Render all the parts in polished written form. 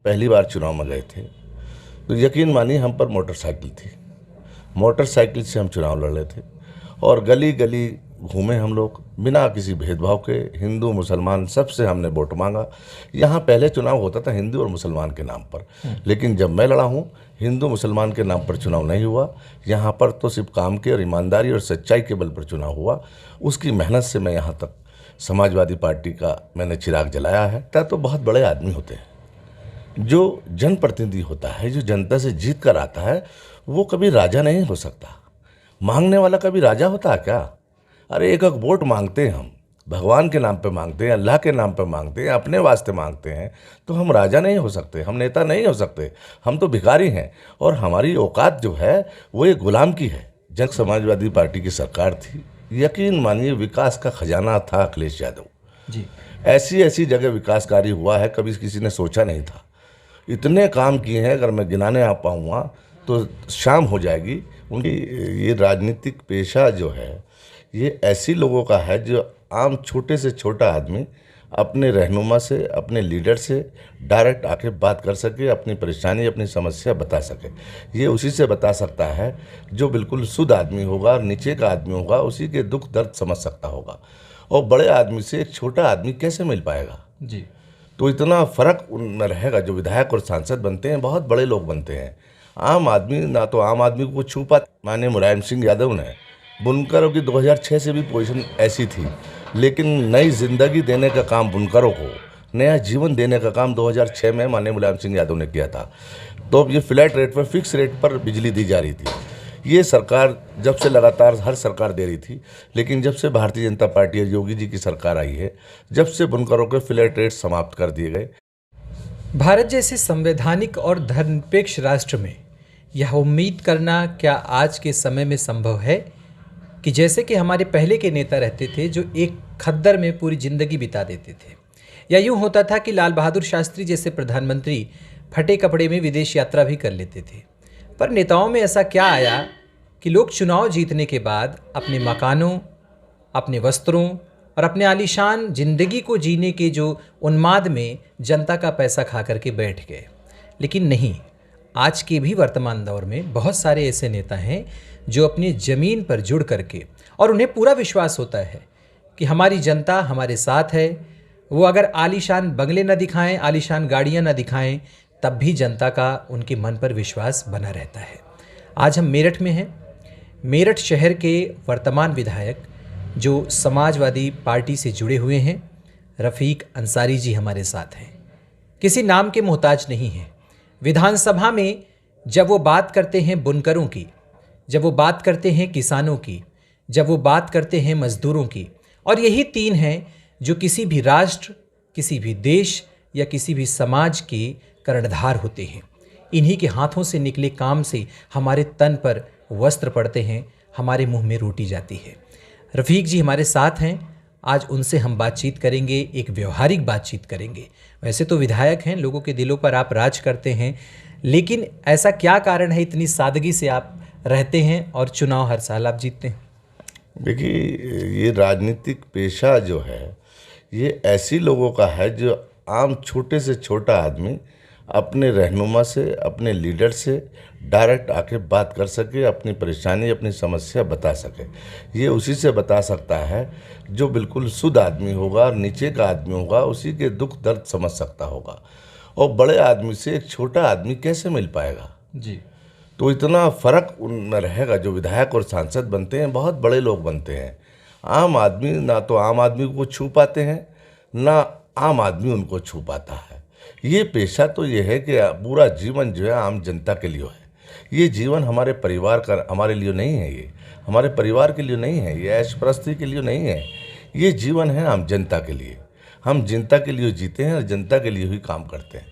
पहली बार चुनाव में गए थे तो यकीन मानिए हम पर मोटरसाइकिल थी। मोटरसाइकिल से हम चुनाव लड़ रहे थे और गली गली घूमे हम लोग बिना किसी भेदभाव के। हिंदू मुसलमान सबसे हमने वोट मांगा। यहाँ पहले चुनाव होता था हिंदू और मुसलमान के नाम पर, लेकिन जब मैं लड़ा हूँ हिंदू मुसलमान के नाम पर चुनाव नहीं हुआ। यहाँ पर तो सिर्फ काम के और ईमानदारी और सच्चाई के बल पर चुनाव हुआ। उसकी मेहनत से मैं यहाँ तक समाजवादी पार्टी का मैंने चिराग जलाया है। तो बहुत बड़े आदमी होते हैं। जो जनप्रतिनिधि होता है, जो जनता से जीत कर आता है, वो कभी राजा नहीं हो सकता। मांगने वाला कभी राजा होता है क्या? अरे एक एक वोट मांगते हैं हम, भगवान के नाम पे मांगते हैं, अल्लाह के नाम पे मांगते हैं, अपने वास्ते मांगते हैं, तो हम राजा नहीं हो सकते, हम नेता नहीं हो सकते, हम तो भिखारी हैं। और हमारी औकात जो है वो एक गुलाम की है। जन समाजवादी पार्टी की सरकार थी, यकीन मानिए विकास का खजाना था अखिलेश यादव जी। ऐसी ऐसी जगह विकास कार्य हुआ है कभी किसी ने सोचा नहीं था। इतने काम किए हैं, अगर मैं गिनाने आ पाऊँगा तो शाम हो जाएगी। उनकी ये राजनीतिक पेशा जो है ये ऐसी लोगों का है जो आम छोटे से छोटा आदमी अपने रहनुमा से, अपने लीडर से डायरेक्ट आके बात कर सके, अपनी परेशानी, अपनी समस्या बता सके। ये उसी से बता सकता है जो बिल्कुल शुद्ध आदमी होगा, नीचे का आदमी होगा, उसी के दुख दर्द समझ सकता होगा। और बड़े आदमी से एक छोटा आदमी कैसे मिल पाएगा? जी। तो इतना फर्क उनमें रहेगा। जो विधायक और सांसद बनते हैं बहुत बड़े लोग बनते हैं। आम आदमी ना तो आम आदमी को छू पाता। माननीय मुलायम सिंह यादव ने, बुनकरों की 2006 से भी पोजीशन ऐसी थी, लेकिन नई जिंदगी देने का काम, बुनकरों को नया जीवन देने का काम 2006 में माननीय मुलायम सिंह यादव ने किया था। तो अब ये फ्लैट रेट पर, फिक्स रेट पर बिजली दी जा रही थी। ये सरकार जब से लगातार हर सरकार दे रही थी, लेकिन जब से भारतीय जनता पार्टी और योगी जी की सरकार आई है, जब से बुनकरों के फ्लैट रेट समाप्त कर दिए गए। भारत जैसे संवैधानिक और धर्मनिरपेक्ष राष्ट्र में यह उम्मीद करना क्या आज के समय में संभव है कि जैसे कि हमारे पहले के नेता रहते थे जो एक खद्दर में पूरी जिंदगी बिता देते थे, या यूं होता था कि लाल बहादुर शास्त्री जैसे प्रधानमंत्री फटे कपड़े में विदेश यात्रा भी कर लेते थे। पर नेताओं में ऐसा क्या आया कि लोग चुनाव जीतने के बाद अपने मकानों, अपने वस्त्रों और अपने आलीशान जिंदगी को जीने के जो उन्माद में जनता का पैसा खा करके बैठ गए। लेकिन नहीं, आज के भी वर्तमान दौर में बहुत सारे ऐसे नेता हैं जो अपनी ज़मीन पर जुड़ करके, और उन्हें पूरा विश्वास होता है कि हमारी जनता हमारे साथ है। वो अगर आलीशान बंगले न दिखाएं, आलीशान गाड़ियां न दिखाएं, तब भी जनता का उनके मन पर विश्वास बना रहता है। आज हम मेरठ में हैं। मेरठ शहर के वर्तमान विधायक जो समाजवादी पार्टी से जुड़े हुए हैं, रफ़ीक अंसारी जी हमारे साथ हैं। किसी नाम के मोहताज नहीं हैं। विधानसभा में जब वो बात करते हैं बुनकरों की, जब वो बात करते हैं किसानों की, जब वो बात करते हैं मजदूरों की, और यही तीन हैं जो किसी भी राष्ट्र, किसी भी देश या किसी भी समाज के कर्णधार होते हैं। इन्हीं के हाथों से निकले काम से हमारे तन पर वस्त्र पड़ते हैं, हमारे मुंह में रोटी जाती है। रफ़ीक जी हमारे साथ हैं। आज उनसे हम बातचीत करेंगे, एक व्यवहारिक बातचीत करेंगे। वैसे तो विधायक हैं, लोगों के दिलों पर आप राज करते हैं, लेकिन ऐसा क्या कारण है इतनी सादगी से आप रहते हैं और चुनाव हर साल आप जीतते हैं? देखिए, ये राजनीतिक पेशा जो है ये ऐसी लोगों का है जो आम छोटे से छोटा आदमी अपने रहनुमा से, अपने लीडर से डायरेक्ट आके बात कर सके, अपनी परेशानी, अपनी समस्या बता सके। ये उसी से बता सकता है जो बिल्कुल शुद्ध आदमी होगा, नीचे का आदमी होगा, उसी के दुख दर्द समझ सकता होगा। और बड़े आदमी से एक छोटा आदमी कैसे मिल पाएगा? जी। तो इतना फर्क उनमें रहेगा। जो विधायक और सांसद बनते हैं बहुत बड़े लोग बनते हैं। आम आदमी ना तो आम आदमी को छू पाते हैं, ना आम आदमी उनको छू पाता है। ये पेशा तो ये है कि पूरा जीवन जो है आम जनता के लिए है। ये जीवन हमारे परिवार का, हमारे लिए नहीं है। ये हमारे परिवार के लिए नहीं है, ये ऐश प्रस्ती के लिए नहीं है। ये जीवन है आम जनता के लिए। हम जनता के लिए जीते हैं और जनता के लिए ही काम करते हैं।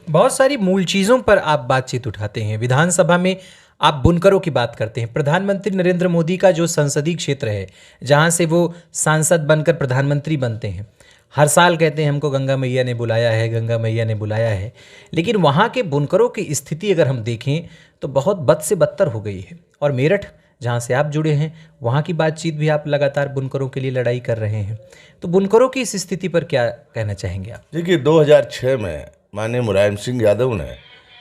बहुत सारी मूल चीज़ों पर आप बातचीत उठाते हैं। विधानसभा में आप बुनकरों की बात करते हैं। प्रधानमंत्री नरेंद्र मोदी का जो संसदीय क्षेत्र है, जहां से वो सांसद बनकर प्रधानमंत्री बनते हैं, हर साल कहते हैं हमको गंगा मैया ने बुलाया है, गंगा मैया ने बुलाया है। लेकिन वहाँ के बुनकरों की स्थिति अगर हम देखें तो बहुत बद से बदतर हो गई है। और मेरठ जहाँ से आप जुड़े हैं, वहाँ की बातचीत भी आप लगातार बुनकरों के लिए लड़ाई कर रहे हैं। तो बुनकरों की इस स्थिति पर क्या कहना चाहेंगे आप? देखिए, 2006 में माननीय मुलायम सिंह यादव ने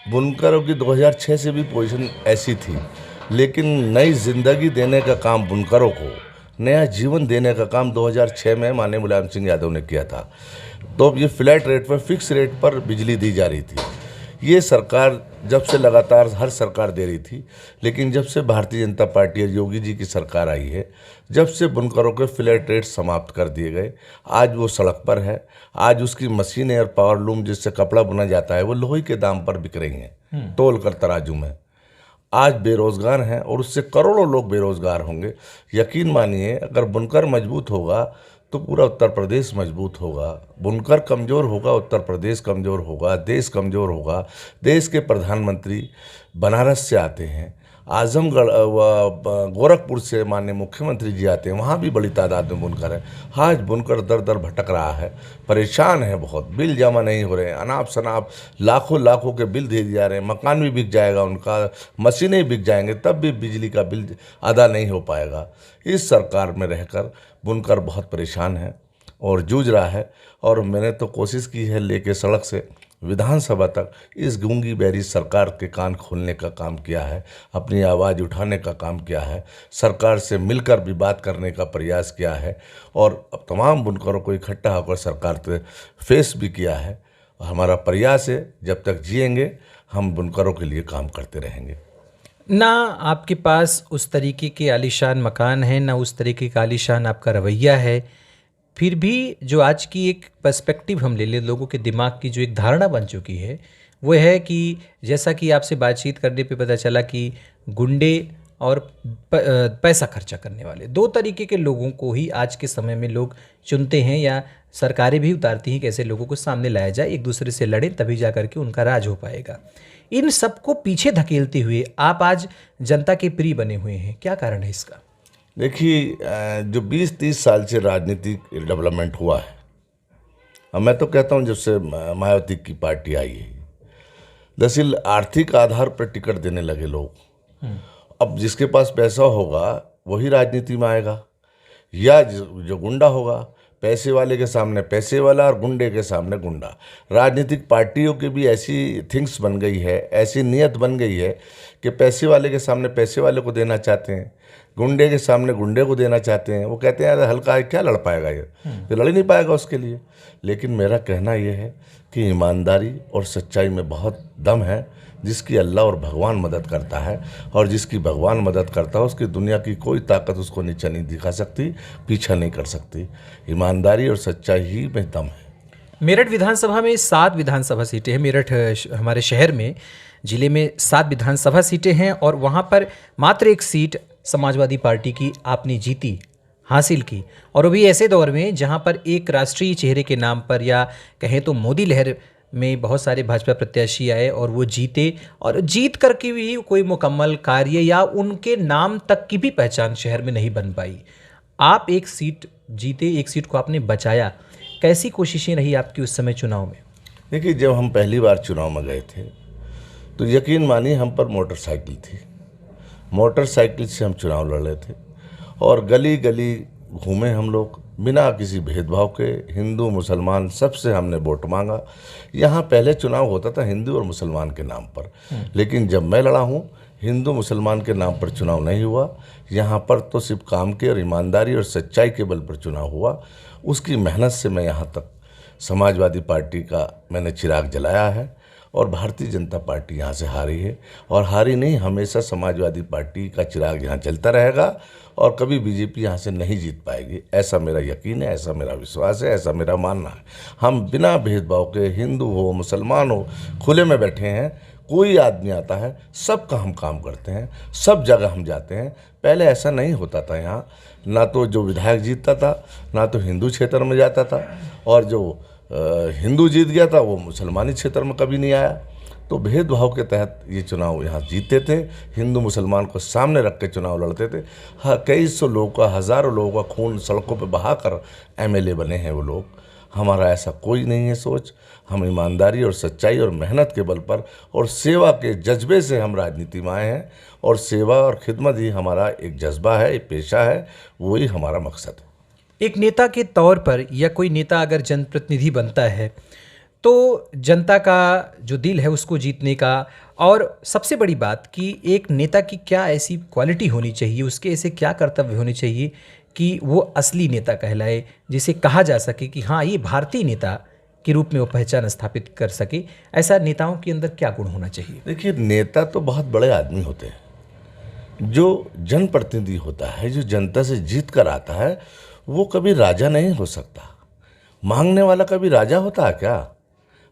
बुनकरों की 2006 से भी पोजीशन ऐसी थी, लेकिन नई जिंदगी देने का काम, बुनकरों को नया जीवन देने का काम 2006 में माननीय मुलायम सिंह यादव ने किया था। तो अब ये फ्लैट रेट पर, फिक्स रेट पर बिजली दी जा रही थी। ये सरकार जब से लगातार हर सरकार दे रही थी, लेकिन जब से भारतीय जनता पार्टी और योगी जी की सरकार आई है, जब से बुनकरों के फ्लैट रेट समाप्त कर दिए गए, आज वो सड़क पर है। आज उसकी मशीनें और पावर लूम जिससे कपड़ा बुना जाता है वो लोहे के दाम पर बिक रही हैं, तोल कर तराजू में। आज बेरोजगार हैं और उससे करोड़ों लोग बेरोजगार होंगे। यकीन मानिए, अगर बुनकर मजबूत होगा तो पूरा उत्तर प्रदेश मजबूत होगा। बुनकर कमज़ोर होगा, उत्तर प्रदेश कमज़ोर होगा, देश कमज़ोर होगा। देश के प्रधानमंत्री बनारस से आते हैं, आजमगढ़ गोरखपुर से माननीय मुख्यमंत्री जी आते हैं, वहाँ भी बड़ी तादाद में बुनकर है। आज बुनकर दर दर भटक रहा है, परेशान है बहुत, बिल जमा नहीं हो रहे हैं, अनाप शनाप लाखों लाखों के बिल दे दिए जा रहे हैं। मकान भी बिक जाएगा उनका, मशीनें बिक जाएंगे, तब भी बिजली का बिल अदा नहीं हो पाएगा। इस सरकार में रहकर बुनकर बहुत परेशान है और जूझ रहा है। और मैंने तो कोशिश की है लेके सड़क से विधानसभा तक इस गूंगी बहरी सरकार के कान खोलने का काम किया है, अपनी आवाज़ उठाने का काम किया है, सरकार से मिलकर भी बात करने का प्रयास किया है और अब तमाम बुनकरों को इकट्ठा होकर सरकार से फेस भी किया है। हमारा प्रयास है, जब तक जिएंगे हम बुनकरों के लिए काम करते रहेंगे। ना आपके पास उस तरीके के आलीशान मकान है, ना उस तरीके का आलीशान आपका रवैया है, फिर भी जो आज की एक पर्सपेक्टिव हम ले लें, लोगों के दिमाग की जो एक धारणा बन चुकी है वो है कि जैसा कि आपसे बातचीत करने पे पता चला कि गुंडे और पैसा खर्चा करने वाले दो तरीके के लोगों को ही आज के समय में लोग चुनते हैं, या सरकारें भी उतारती हैं कि ऐसे लोगों को सामने लाया जाए, एक दूसरे से लड़े, तभी जा करके उनका राज हो पाएगा। इन सबको पीछे धकेलते हुए आप आज जनता के प्रिय बने हुए हैं, क्या कारण है इसका? देखिए, जो 20-30 साल से राजनीतिक डेवलपमेंट हुआ है, अब मैं तो कहता हूँ जब से मायावती की पार्टी आई है, दरअसल आर्थिक आधार पर टिकट देने लगे लोग। अब जिसके पास पैसा होगा वही राजनीति में आएगा, या जो गुंडा होगा, पैसे वाले के सामने पैसे वाला और गुंडे के सामने गुंडा। राजनीतिक पार्टियों की भी ऐसी थिंग्स बन गई है, ऐसी नीयत बन गई है कि पैसे वाले के सामने पैसे वाले को देना चाहते हैं, गुंडे के सामने गुंडे को देना चाहते हैं। वो कहते हैं यार हल्का है, क्या लड़ पाएगा ये लड़ ही नहीं पाएगा उसके लिए। लेकिन मेरा कहना ये है कि ईमानदारी और सच्चाई में बहुत दम है। जिसकी अल्लाह और भगवान मदद करता है, और जिसकी भगवान मदद करता है उसकी दुनिया की कोई ताकत उसको नीचा नहीं दिखा सकती, पीछा नहीं कर सकती। ईमानदारी और सच्चाई ही में दम है। मेरठ विधानसभा में 7 विधानसभा सीटें हैं। मेरठ हमारे शहर में, जिले में 7 विधानसभा सीटें हैं और वहाँ पर मात्र एक सीट समाजवादी पार्टी की आपने जीती, हासिल की, और वो भी ऐसे दौर में जहाँ पर एक राष्ट्रीय चेहरे के नाम पर, या कहें तो मोदी लहर में बहुत सारे भाजपा प्रत्याशी आए और वो जीते, और जीत करके भी कोई मुकम्मल कार्य या उनके नाम तक की भी पहचान शहर में नहीं बन पाई। आप एक सीट जीते, एक सीट को आपने बचाया। कैसी कोशिशें रही आपकी उस समय चुनाव में? देखिए, जब हम पहली बार चुनाव में गए थे तो यकीन मानिए हम पर मोटरसाइकिल थी, मोटरसाइकिल से हम चुनाव लड़ रहे थे और गली गली घूमे हम लोग, बिना किसी भेदभाव के, हिंदू मुसलमान सबसे हमने वोट मांगा। यहाँ पहले चुनाव होता था हिंदू और मुसलमान के नाम पर, लेकिन जब मैं लड़ा हूँ हिंदू मुसलमान के नाम पर चुनाव नहीं हुआ। यहाँ पर तो सिर्फ काम के और ईमानदारी और सच्चाई के बल पर चुनाव हुआ। उसकी मेहनत से मैं यहाँ तक समाजवादी पार्टी का मैंने चिराग जलाया है, और भारतीय जनता पार्टी यहाँ से हारी है, और हारी नहीं, हमेशा समाजवादी पार्टी का चिराग यहाँ जलता रहेगा और कभी बीजेपी यहाँ से नहीं जीत पाएगी। ऐसा मेरा यकीन है, ऐसा मेरा विश्वास है, ऐसा मेरा मानना है। हम बिना भेदभाव के, हिंदू हो मुसलमान हो, खुले में बैठे हैं। कोई आदमी आता है, सबका हम काम करते हैं, सब जगह हम जाते हैं। पहले ऐसा नहीं होता था यहाँ, ना तो जो विधायक जीतता था ना तो हिंदू क्षेत्र में जाता था, और जो हिंदू जीत गया था वो मुसलमानी क्षेत्र में कभी नहीं आया। तो भेदभाव के तहत ये चुनाव यहाँ जीतते थे, हिंदू मुसलमान को सामने रख के चुनाव लड़ते थे। हाँ, कई सौ लोगों का, हज़ारों लोगों का खून सड़कों पे बहाकर एमएलए बने हैं वो लोग। हमारा ऐसा कोई नहीं है सोच। हम ईमानदारी और सच्चाई और मेहनत के बल पर और सेवा के जज्बे से हम राजनीति में आए हैं, और सेवा और खिदमत ही हमारा एक जज्बा है, एक पेशा है, वही हमारा मकसद है। एक नेता के तौर पर, या कोई नेता अगर जनप्रतिनिधि बनता है तो जनता का जो दिल है उसको जीतने का, और सबसे बड़ी बात कि एक नेता की क्या ऐसी क्वालिटी होनी चाहिए, उसके ऐसे क्या कर्तव्य होने चाहिए कि वो असली नेता कहलाए, जिसे कहा जा सके कि हाँ, ये भारतीय नेता के रूप में वो पहचान स्थापित कर सके। ऐसा नेताओं के अंदर क्या गुण होना चाहिए? देखिए, नेता तो बहुत बड़े आदमी होते हैं। जो जनप्रतिनिधि होता है, जो जनता से जीत कर आता है, वो कभी राजा नहीं हो सकता। मांगने वाला कभी राजा होता है क्या?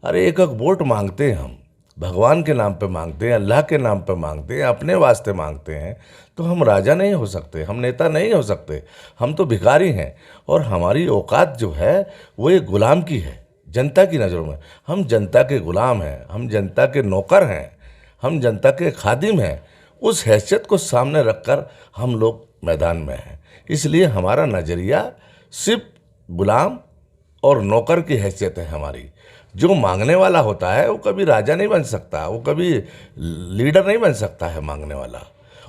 अरे एक एक वोट मांगते हैं हम, भगवान के नाम पे मांगते हैं, अल्लाह के नाम पे मांगते हैं, अपने वास्ते मांगते हैं, तो हम राजा नहीं हो सकते, हम नेता नहीं हो सकते। हम तो भिखारी हैं, और हमारी औकात जो है वो एक गुलाम की है जनता की नज़रों में। हम जनता के गुलाम हैं, हम जनता के नौकर हैं, हम जनता के खादिम हैं। उस हैसियत को सामने रखकर हम लोग मैदान में हैं। इसलिए हमारा नज़रिया सिर्फ गुलाम और नौकर की हैसियत है हमारी। जो मांगने वाला होता है वो कभी राजा नहीं बन सकता, वो कभी लीडर नहीं बन सकता है मांगने वाला।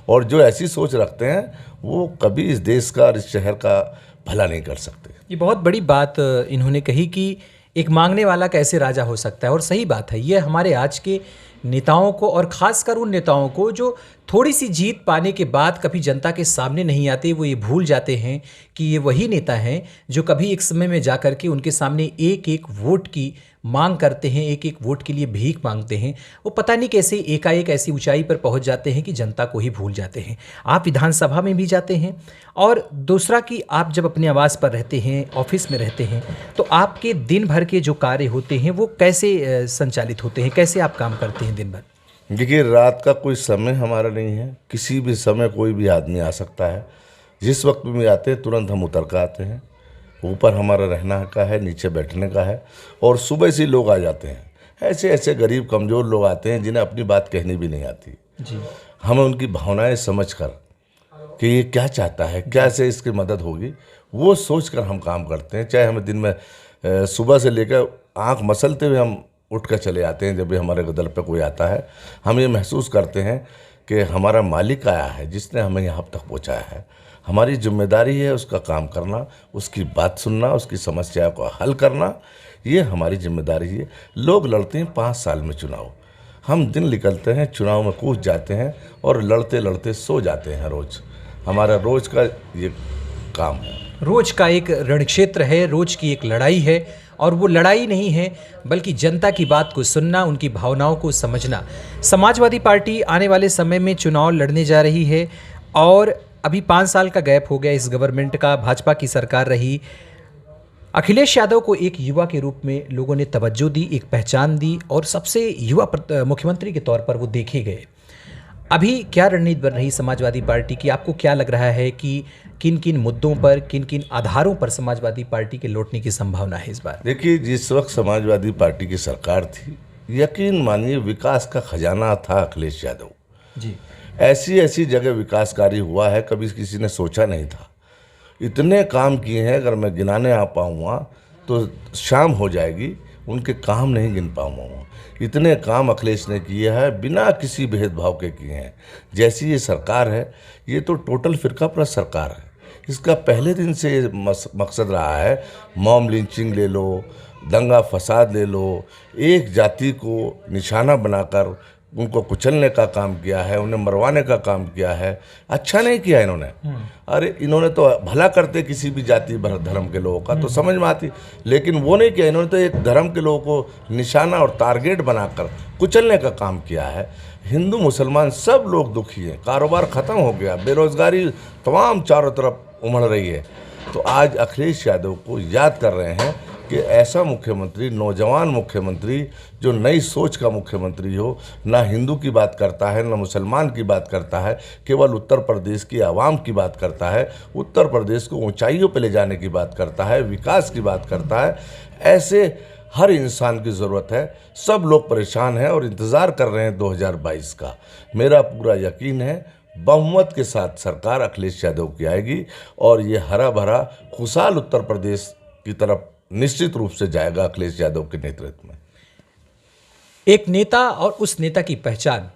और जो ऐसी सोच रखते हैं वो कभी इस देश का और इस शहर का भला नहीं कर सकते। ये बहुत बड़ी बात इन्होंने कही कि एक मांगने वाला कैसे राजा हो सकता है, और सही बात है। ये हमारे आज के नेताओं को, और ख़ासकर उन नेताओं को जो थोड़ी सी जीत पाने के बाद कभी जनता के सामने नहीं आते, वो ये भूल जाते हैं कि ये वही नेता हैं जो कभी एक समय में जा कर के उनके सामने एक एक वोट की मांग करते हैं, एक एक वोट के लिए भीख मांगते हैं। वो पता नहीं कैसे एकाएक ऐसी ऊंचाई पर पहुंच जाते हैं कि जनता को ही भूल जाते हैं। आप विधानसभा में भी जाते हैं, और दूसरा कि आप जब अपने आवास पर रहते हैं, ऑफिस में रहते हैं, तो आपके दिन भर के जो कार्य होते हैं वो कैसे संचालित होते हैं, कैसे आप काम करते हैं दिन भर? देखिए, रात का कोई समय हमारा नहीं है, किसी भी समय कोई भी आदमी आ सकता है। जिस वक्त भी आते हैं तुरंत हम उतर कर आते हैं। ऊपर हमारा रहना का है, नीचे बैठने का है, और सुबह से लोग आ जाते हैं। ऐसे ऐसे गरीब कमज़ोर लोग आते हैं जिन्हें अपनी बात कहनी भी नहीं आती जी। हमें उनकी भावनाएं समझकर कि ये क्या चाहता है, क्या से इसकी मदद होगी, वो सोचकर हम काम करते हैं। चाहे हमें दिन में सुबह से लेकर आँख मसलते हुए हम उठ कर चले आते हैं। जब भी हमारे दर पे कोई आता है, हम ये महसूस करते हैं कि हमारा मालिक आया है जिसने हमें यहाँ तक पहुँचाया है। हमारी जिम्मेदारी है उसका काम करना, उसकी बात सुनना, उसकी समस्या को हल करना, ये हमारी जिम्मेदारी है। लोग लड़ते हैं 5 साल में चुनाव, हम दिन निकलते हैं चुनाव में कूद जाते हैं और लड़ते लड़ते सो जाते हैं। रोज़ हमारा रोज़ का ये काम है। रोज का एक रणक्षेत्र है, रोज की एक लड़ाई है, और वो लड़ाई नहीं है बल्कि जनता की बात को सुनना, उनकी भावनाओं को समझना। समाजवादी पार्टी आने वाले समय में चुनाव लड़ने जा रही है, और अभी 5 साल का गैप हो गया इस गवर्नमेंट का, भाजपा की सरकार रही। अखिलेश यादव को एक युवा के रूप में लोगों ने तवज्जो दी, एक पहचान दी, और सबसे युवा मुख्यमंत्री के तौर पर वो देखे गए। अभी क्या रणनीति बन रही समाजवादी पार्टी की? आपको क्या लग रहा है कि किन किन मुद्दों पर, किन किन आधारों पर समाजवादी पार्टी के लौटने की संभावना है इस बार? देखिए, जिस वक्त समाजवादी पार्टी की सरकार थी, यकीन मानिए विकास का खजाना था अखिलेश यादव जी। ऐसी ऐसी जगह विकास कार्य हुआ है कभी किसी ने सोचा नहीं था। इतने काम किए हैं, अगर मैं गिनाने आ पाऊँगा तो शाम हो जाएगी, उनके काम नहीं गिन पाऊँगा। इतने काम अखिलेश ने किए हैं, बिना किसी भेदभाव के किए हैं। जैसी ये सरकार है, ये तो टोटल फिरकापरस्त सरकार है। इसका पहले दिन से ये मकसद रहा है, मॉब लिंचिंग ले लो, दंगा फसाद ले लो, एक जाति को निशाना बनाकर उनको कुचलने का काम किया है, उन्हें मरवाने का काम किया है। अच्छा नहीं किया इन्होंने। अरे इन्होंने तो भला करते किसी भी जाति धर्म के लोगों का तो समझ में आती, लेकिन वो नहीं किया। इन्होंने तो एक धर्म के लोगों को निशाना और टारगेट बनाकर कुचलने का काम किया है। हिंदू मुसलमान सब लोग दुखी हैं, कारोबार ख़त्म हो गया, बेरोजगारी तमाम चारों तरफ उमड़ रही है। तो आज अखिलेश यादव को याद कर रहे हैं कि ऐसा मुख्यमंत्री, नौजवान मुख्यमंत्री, जो नई सोच का मुख्यमंत्री हो, ना हिंदू की बात करता है, ना मुसलमान की बात करता है, केवल उत्तर प्रदेश की आवाम की बात करता है, उत्तर प्रदेश को ऊंचाइयों पर ले जाने की बात करता है, विकास की बात करता है। ऐसे हर इंसान की ज़रूरत है। सब लोग परेशान हैं और इंतज़ार कर रहे हैं 2022 का। मेरा पूरा यकीन है बहुमत के साथ सरकार अखिलेश यादव की आएगी, और ये हरा भरा खुशहाल उत्तर प्रदेश की तरफ निश्चित रूप से जाएगा अखिलेश यादव के नेतृत्व में। एक नेता और उस नेता की पहचान,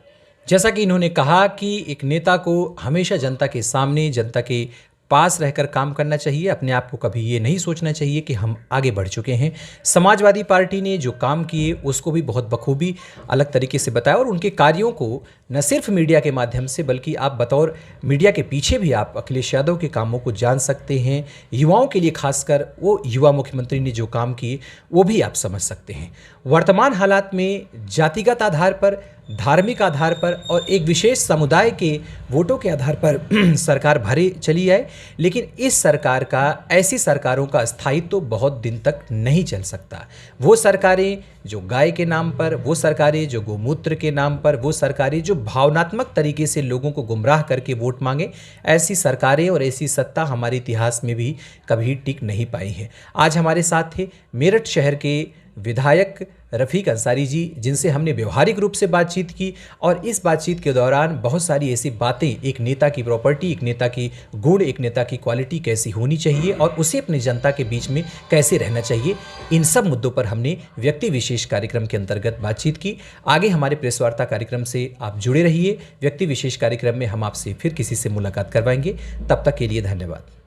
जैसा कि इन्होंने कहा कि एक नेता को हमेशा जनता के सामने, जनता के पास रहकर काम करना चाहिए। अपने आप को कभी ये नहीं सोचना चाहिए कि हम आगे बढ़ चुके हैं। समाजवादी पार्टी ने जो काम किए उसको भी बहुत बखूबी अलग तरीके से बताया और उनके कार्यों को न सिर्फ मीडिया के माध्यम से बल्कि आप बतौर मीडिया के पीछे भी आप अखिलेश यादव के कामों को जान सकते हैं। युवाओं के लिए खासकर वो युवा मुख्यमंत्री ने जो काम किए वो भी आप समझ सकते हैं। वर्तमान हालात में जातिगत आधार पर, धार्मिक आधार पर और एक विशेष समुदाय के वोटों के आधार पर सरकार भरे चली आए, लेकिन इस सरकार का, ऐसी सरकारों का स्थायित्व तो बहुत दिन तक नहीं चल सकता। वो सरकारें जो गाय के नाम पर, वो सरकारें जो गोमूत्र के नाम पर, वो सरकारें जो भावनात्मक तरीके से लोगों को गुमराह करके वोट मांगे, ऐसी सरकारें और ऐसी सत्ता हमारे इतिहास में भी कभी टिक नहीं पाई है। आज हमारे साथ थे मेरठ शहर के विधायक रफ़ीक अंसारी जी, जिनसे हमने व्यवहारिक रूप से बातचीत की और इस बातचीत के दौरान बहुत सारी ऐसी बातें, एक नेता की प्रॉपर्टी, एक नेता की गुण, एक नेता की क्वालिटी कैसी होनी चाहिए और उसे अपनी जनता के बीच में कैसे रहना चाहिए, इन सब मुद्दों पर हमने व्यक्ति विशेष कार्यक्रम के अंतर्गत बातचीत की। आगे हमारे प्रेस वार्ता कार्यक्रम से आप जुड़े रहिए। व्यक्ति विशेष कार्यक्रम में हम आपसे फिर किसी से मुलाकात करवाएंगे। तब तक के लिए धन्यवाद।